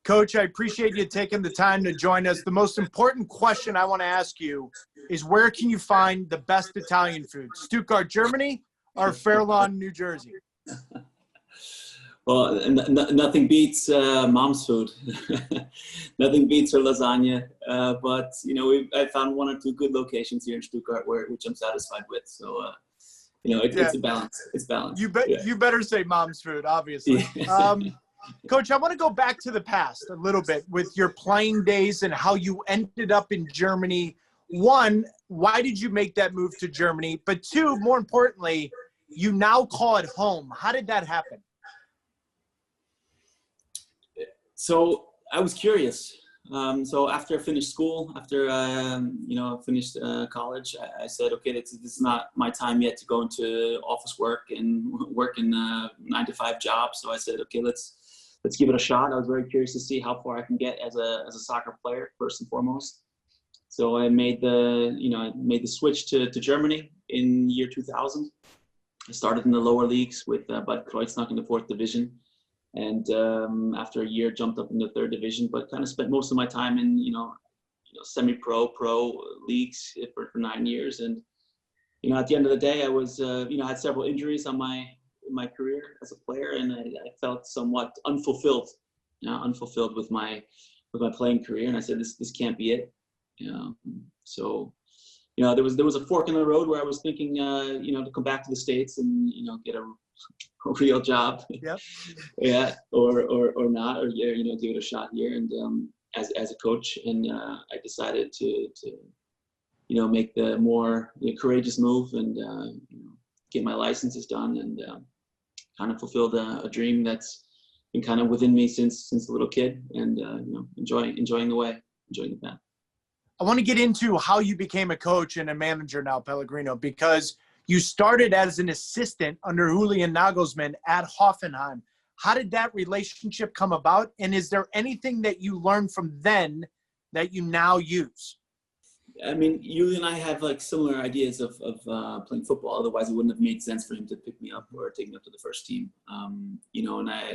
Coach, I appreciate you taking the time to join us. The most important question I want to ask you is, where can you find the best Italian food? Stuttgart, Germany, or Fair Lawn, New Jersey? Well, nothing beats mom's food. Nothing beats her lasagna. But, you know, I found one or two good locations here in Stuttgart which I'm satisfied with. So, you know, it's a balance. It's balanced. You better say mom's food, obviously. Yeah. Coach, I want to go back to the past a little bit with your playing days and how you ended up in Germany. One, why did you make that move to Germany? But two, more importantly, you now call it home. How did that happen? So I was curious. So after I finished school, after you know, finished college, I said, okay, this is not my time yet to go into office work and work in a 9-to-5 job. So I said, okay, let's give it a shot. I was very curious to see how far I can get as a soccer player, first and foremost. So I made the switch to Germany in year 2000. I started in the lower leagues with Bad Kreuznach in the 4th division. And after a year, jumped up in the 3rd division, but kind of spent most of my time in, semi-pro, pro leagues for 9 years. And, you know, at the end of the day, I was, I had several injuries in my career as a player, and I felt somewhat unfulfilled with my playing career. And I said, this can't be it. So, you know, there was a fork in the road where I was thinking, to come back to the States and, get a real job. Yep. Yeah, or not, or give it a shot here. And as a coach, and I decided to make the more courageous move and get my licenses done and kind of fulfilled a dream that's been kind of within me since a little kid, and enjoying the path. I want to get into how you became a coach and a manager now, Pellegrino, because you started as an assistant under Julian Nagelsmann at Hoffenheim. How did that relationship come about? And is there anything that you learned from then that you now use? I mean, Julian and I have like similar ideas of playing football. Otherwise, it wouldn't have made sense for him to pick me up or take me up to the first team. And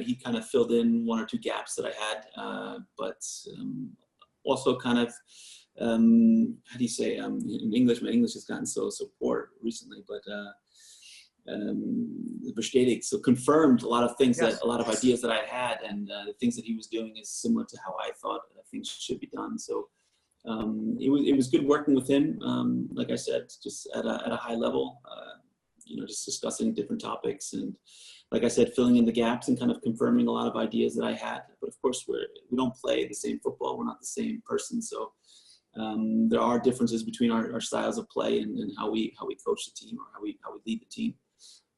he kind of filled in one or two gaps that I had, but also kind of, how do you say, in English, my English has gotten so poor recently, but bestätigt, so confirmed a lot of things, yes, a lot of ideas that I had, and the things that he was doing is similar to how I thought things should be done. So it was good working with him. Like I said, just at a high level, just discussing different topics, and like I said, filling in the gaps and kind of confirming a lot of ideas that I had. But of course, we don't play the same football. We're not the same person. So there are differences between our styles of play and how we coach the team, or how we lead the team.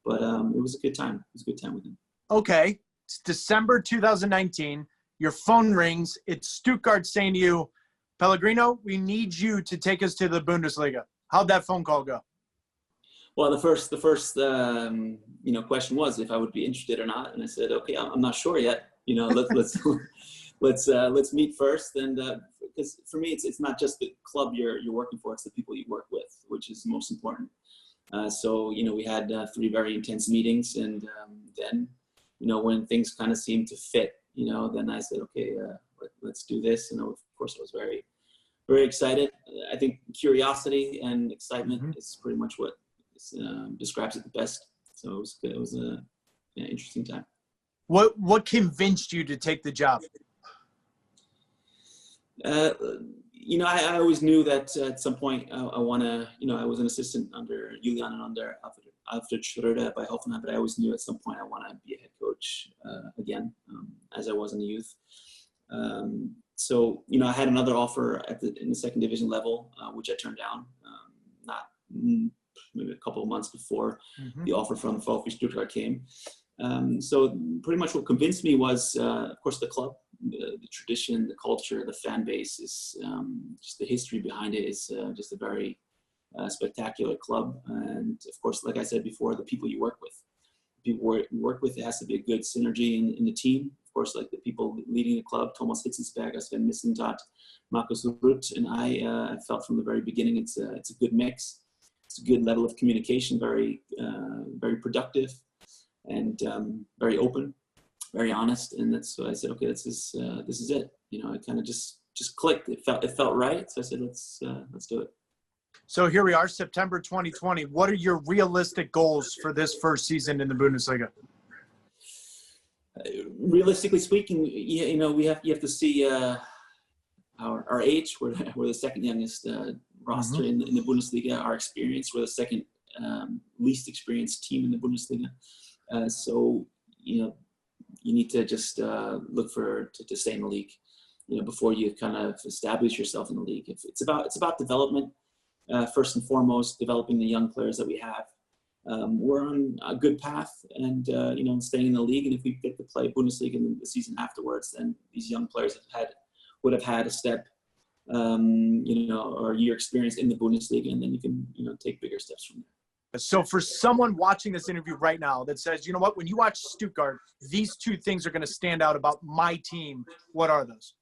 But it was a good time. It was a good time with him. Okay, it's December 2019. Your phone rings. It's Stuttgart saying to you, Pellegrino, we need you to take us to the Bundesliga. How'd that phone call go? Well, the first question was if I would be interested or not, and I said, okay, I'm not sure yet. Let's meet first, and because for me, it's not just the club you're working for; it's the people you work with, which is most important. So we had 3 very intense meetings, and then when things kind of seemed to fit, then I said, okay, let's do this. And of course, I was very, very excited. I think curiosity and excitement is pretty much what describes it the best. So it was an interesting time. What convinced you to take the job? I always knew that at some point I want to, I was an assistant under Julian and under Alfred Schröder by Hoffenheim, but I always knew at some point I want to be a head coach again, as I was in the youth. So, I had another offer in the 2nd division level, which I turned down, maybe a couple of months before the offer from VfB Stuttgart came. So pretty much what convinced me was, of course, the club, the tradition, the culture, the fan base, is just the history behind it is just a very spectacular club. And of course, like I said before, the people you work with. People you work with, it has to be a good synergy in the team. Of course, like the people leading the club, Thomas Hitzelsberger, Sven Mislintat, Markus Rutt, and I felt from the very beginning it's a good mix. It's a good level of communication, very very productive, and very open. very honest, and that's why I said, okay, this is it. You know, it kind of just clicked. It felt right. So I said, let's do it. So here we are, September 2020. What are your realistic goals for this first season in the Bundesliga? Realistically speaking, you know, you have to see our age. We're the second youngest roster in the Bundesliga. Our experience, we're the second least experienced team in the Bundesliga. So, you know, you need to just look to stay in the league, you know, before you kind of establish yourself in the league. It's about development, first and foremost, developing the young players that we have. We're on a good path, and you know, staying in the league. And if we get to play Bundesliga in the season afterwards, then these young players would have had a step, you know, or a year experience in the Bundesliga, and then you can, you know, take bigger steps from there. So for someone watching this interview right now that says, you know what, when you watch Stuttgart, these two things are going to stand out about my team, what are those?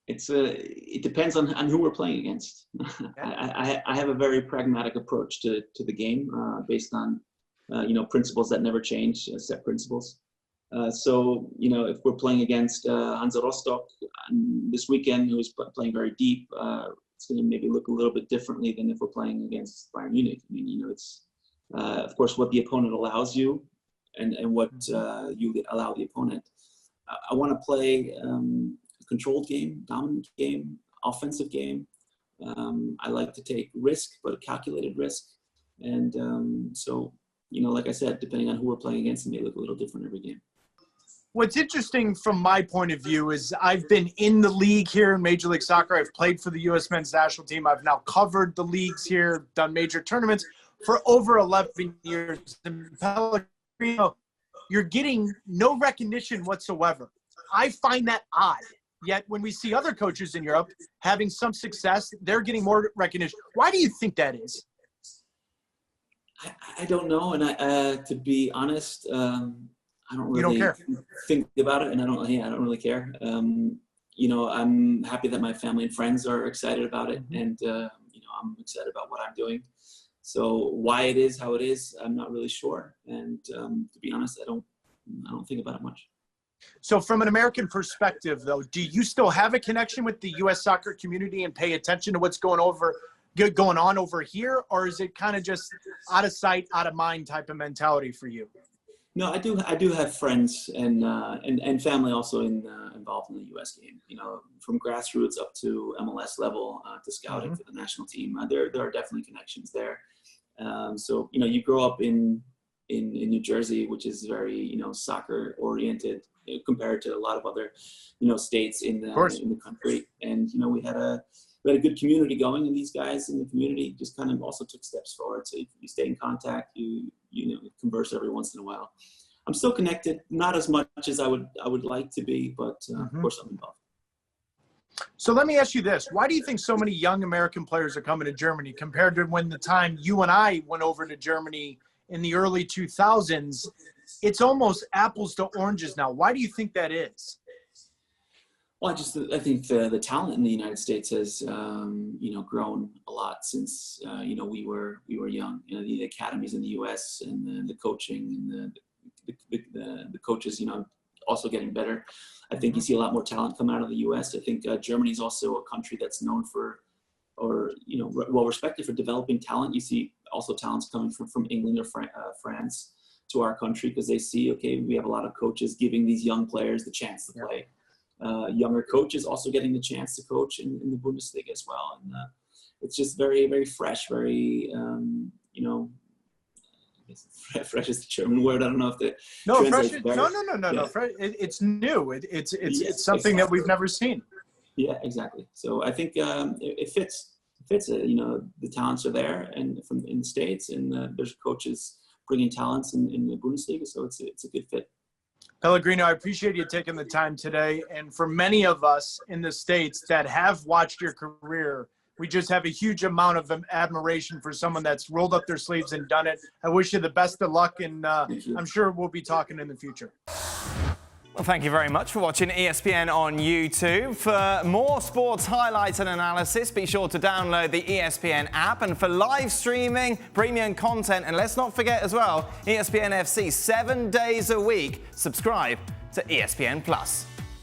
It depends on who we're playing against. I have a very pragmatic approach to the game, based on you know, principles that never change, set principles. So, you know, if we're playing against Hansa Rostock this weekend, who's playing very deep, it's going to maybe look a little bit differently than if we're playing against Bayern Munich. I mean, you know, it's of course what the opponent allows you, and what you allow the opponent. I want to play a controlled game, dominant game, offensive game. I like to take risk, but a calculated risk. And so, you know, like I said, depending on who we're playing against, it may look a little different every game. What's interesting from my point of view is I've been in the league here in Major League Soccer. I've played for the U.S. men's national team. I've now covered the leagues here, done major tournaments for over 11 years. And Pellegrino, you're getting no recognition whatsoever. I find that odd. Yet when we see other coaches in Europe having some success, they're getting more recognition. Why do you think that is? I don't know. And to be honest, I don't really think about it, and I don't really care. You know, I'm happy that my family and friends are excited about it, and you know, I'm excited about what I'm doing. So why it is how it is, I'm not really sure. And to be honest, I don't think about it much. So from an American perspective, though, do you still have a connection with the U.S. soccer community and pay attention to what's going on over here, or is it kind of just out of sight, out of mind type of mentality for you? No, I do have friends and family also involved in the U.S. game. You know, from grassroots up to MLS level to scouting for the national team. There are definitely connections there. So, you know, you grow up in New Jersey, which is very, you know, soccer oriented compared to a lot of other, you know, states in the country. And, you know, we had a good community going, and these guys in the community just kind of also took steps forward. So you stay in contact, you know, converse every once in a while. I'm still connected, not as much as I would like to be, but of course I'm involved. So let me ask you this. Why do you think so many young American players are coming to Germany compared to when the time you and I went over to Germany in the early 2000s? It's almost apples to oranges now. Why do you think that is? Well, I think the talent in the United States has, you know, grown a lot since, you know, we were young. You know, the academies in the U.S. and the coaching and the coaches, you know, also getting better. I think you see a lot more talent coming out of the U.S. I think Germany is also a country that's known for, or, you know, well respected for developing talent. You see also talents coming from England or France to our country because they see, okay, we have a lot of coaches giving these young players the chance to play. Younger coaches also getting the chance to coach in the Bundesliga as well. And it's just very, very fresh, very, you know, fresh is the German word. I don't know if the no. Fresh, it's new. It's something that we've never seen. Yeah, exactly. So I think it fits. You know, the talents are there, and in the States, and there's coaches bringing talents in the Bundesliga. So it's a good fit. Pellegrino, I appreciate you taking the time today. And for many of us in the States that have watched your career, we just have a huge amount of admiration for someone that's rolled up their sleeves and done it. I wish you the best of luck, and I'm sure we'll be talking in the future. Well, thank you very much for watching ESPN on YouTube. For more sports highlights and analysis, be sure to download the ESPN app. And for live streaming, premium content, and let's not forget as well, ESPN FC 7 days a week, subscribe to ESPN+.